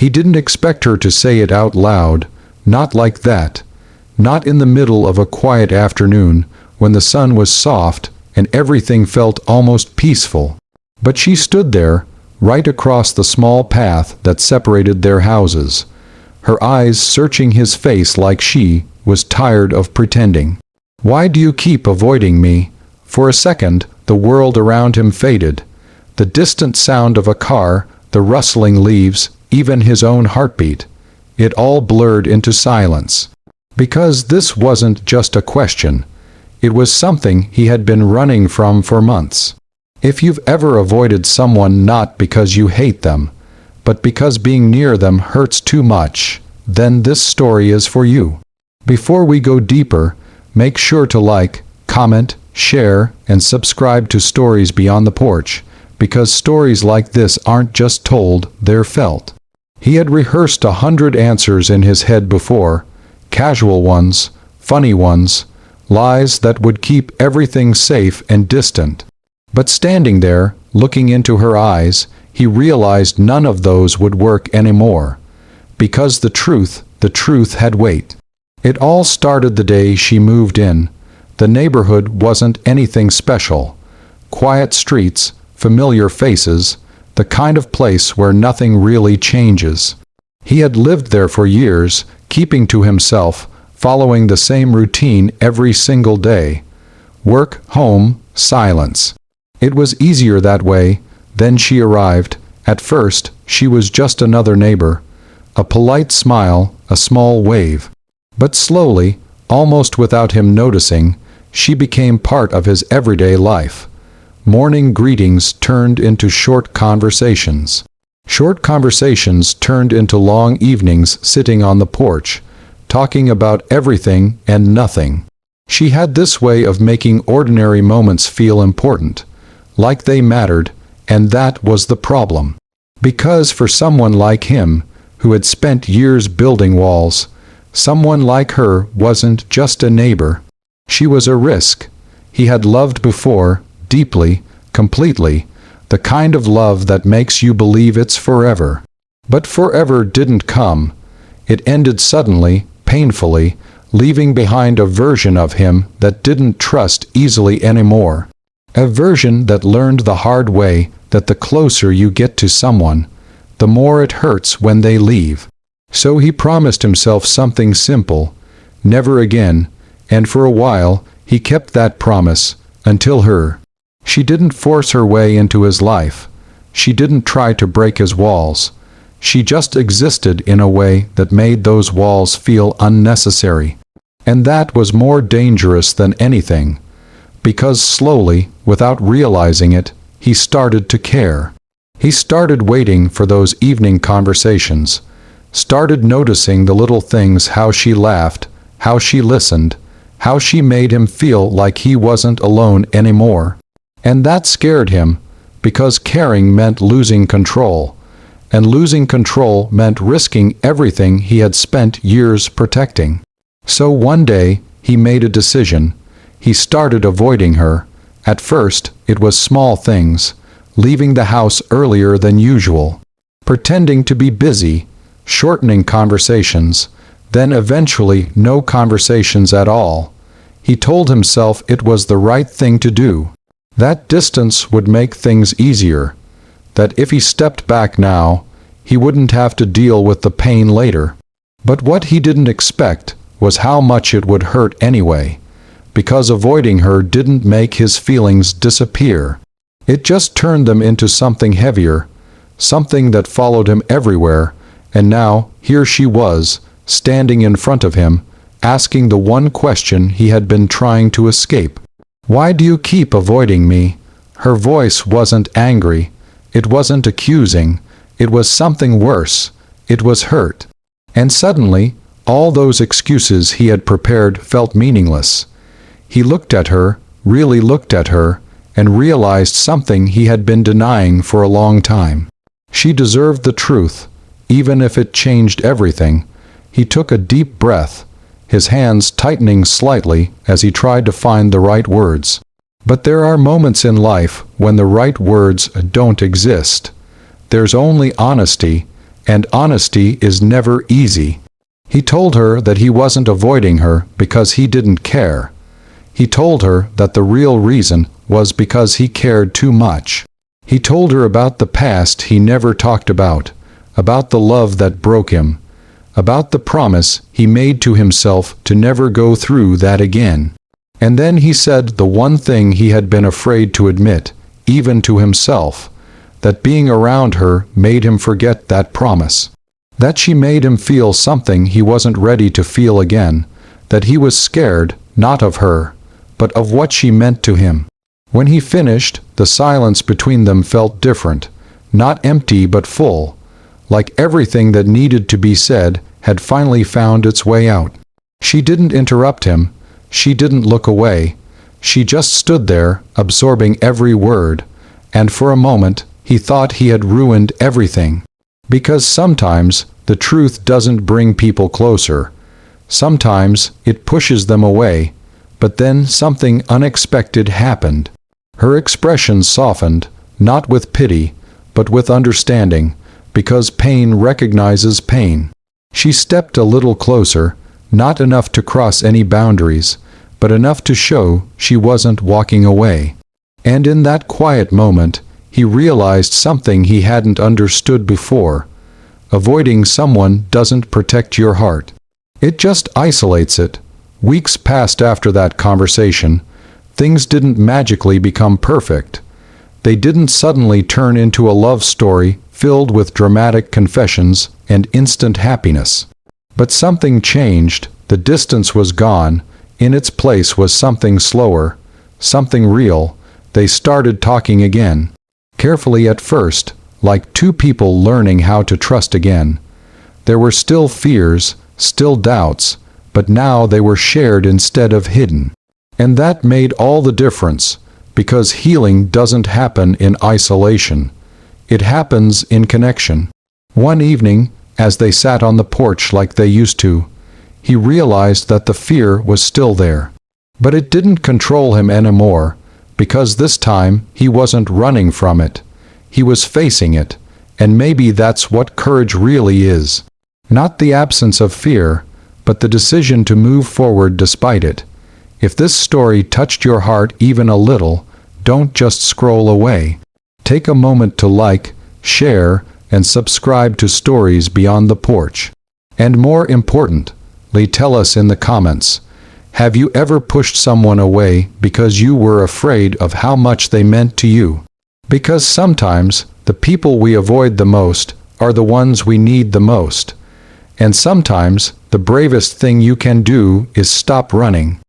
He didn't expect her to say it out loud, not like that, not in the middle of a quiet afternoon when the sun was soft and everything felt almost peaceful. But she stood there, right across the small path that separated their houses, her eyes searching his face like she was tired of pretending. "Why do you keep avoiding me?" For a second, the world around him faded. The distant sound of a car, the rustling leaves, even his own heartbeat. It all blurred into silence. Because this wasn't just a question. It was something he had been running from for months. If you've ever avoided someone not because you hate them, but because being near them hurts too much, then this story is for you. Before we go deeper, make sure to like, comment, share, and subscribe to Stories Beyond the Porch, because stories like this aren't just told, they're felt. He had rehearsed 100 answers in his head before, casual ones, funny ones, lies that would keep everything safe and distant. But standing there, looking into her eyes, he realized none of those would work anymore. Because the truth had weight. It all started the day she moved in. The neighborhood wasn't anything special. Quiet streets, familiar faces, the kind of place where nothing really changes. He had lived there for years, keeping to himself, following the same routine every single day. Work, home, silence. It was easier that way. Then she arrived. At first, she was just another neighbor. A polite smile, a small wave. But slowly, almost without him noticing, she became part of his everyday life. Morning greetings turned into short conversations. Short conversations turned into long evenings sitting on the porch, talking about everything and nothing. She had this way of making ordinary moments feel important, like they mattered, and that was the problem. Because for someone like him, who had spent years building walls, someone like her wasn't just a neighbor. She was a risk. He had loved before, deeply, completely, the kind of love that makes you believe it's forever. But forever didn't come. It ended suddenly, painfully, leaving behind a version of him that didn't trust easily anymore. A version that learned the hard way that the closer you get to someone, the more it hurts when they leave. So he promised himself something simple, never again, and for a while he kept that promise, until her. She didn't force her way into his life. She didn't try to break his walls. She just existed in a way that made those walls feel unnecessary. And that was more dangerous than anything. Because slowly, without realizing it, he started to care. He started waiting for those evening conversations, started noticing the little things, how she laughed, how she listened, how she made him feel like he wasn't alone anymore. And that scared him, because caring meant losing control, and losing control meant risking everything he had spent years protecting. So one day, he made a decision. He started avoiding her. At first, it was small things, leaving the house earlier than usual, pretending to be busy, shortening conversations, then eventually no conversations at all. He told himself it was the right thing to do. That distance would make things easier, that if he stepped back now, he wouldn't have to deal with the pain later. But what he didn't expect was how much it would hurt anyway, because avoiding her didn't make his feelings disappear. It just turned them into something heavier, something that followed him everywhere, and now here she was, standing in front of him, asking the one question he had been trying to escape. "Why do you keep avoiding me?" Her voice wasn't angry. It wasn't accusing. It was something worse. It was hurt. And suddenly, all those excuses he had prepared felt meaningless. He looked at her, really looked at her, and realized something he had been denying for a long time. She deserved the truth, even if it changed everything. He took a deep breath, his hands tightening slightly as he tried to find the right words. But there are moments in life when the right words don't exist. There's only honesty, and honesty is never easy. He told her that he wasn't avoiding her because he didn't care. He told her that the real reason was because he cared too much. He told her about the past he never talked about the love that broke him, about the promise he made to himself to never go through that again. And then he said the one thing he had been afraid to admit, even to himself, that being around her made him forget that promise. That she made him feel something he wasn't ready to feel again, that he was scared, not of her, but of what she meant to him. When he finished, the silence between them felt different, not empty but full, like everything that needed to be said had finally found its way out. She didn't interrupt him, she didn't look away, she just stood there, absorbing every word, and for a moment he thought he had ruined everything. Because sometimes the truth doesn't bring people closer. Sometimes it pushes them away, but then something unexpected happened. Her expression softened, not with pity, but with understanding, because pain recognizes pain. She stepped a little closer, not enough to cross any boundaries, but enough to show she wasn't walking away. And in that quiet moment, he realized something he hadn't understood before. Avoiding someone doesn't protect your heart. It just isolates it. Weeks passed after that conversation. Things didn't magically become perfect. They didn't suddenly turn into a love story filled with dramatic confessions and instant happiness. But something changed. The distance was gone. In its place was something slower, something real. They started talking again. Carefully at first, like two people learning how to trust again. There were still fears, still doubts, but now they were shared instead of hidden. And that made all the difference, because healing doesn't happen in isolation. It happens in connection. One evening, as they sat on the porch like they used to, he realized that the fear was still there. But it didn't control him anymore, because this time he wasn't running from it. He was facing it, and maybe that's what courage really is. Not the absence of fear, but the decision to move forward despite it. If this story touched your heart even a little, don't just scroll away. Take a moment to like, share, and subscribe to Stories Beyond the Porch. And more importantly, tell us in the comments, have you ever pushed someone away because you were afraid of how much they meant to you? Because sometimes the people we avoid the most are the ones we need the most. And sometimes the bravest thing you can do is stop running.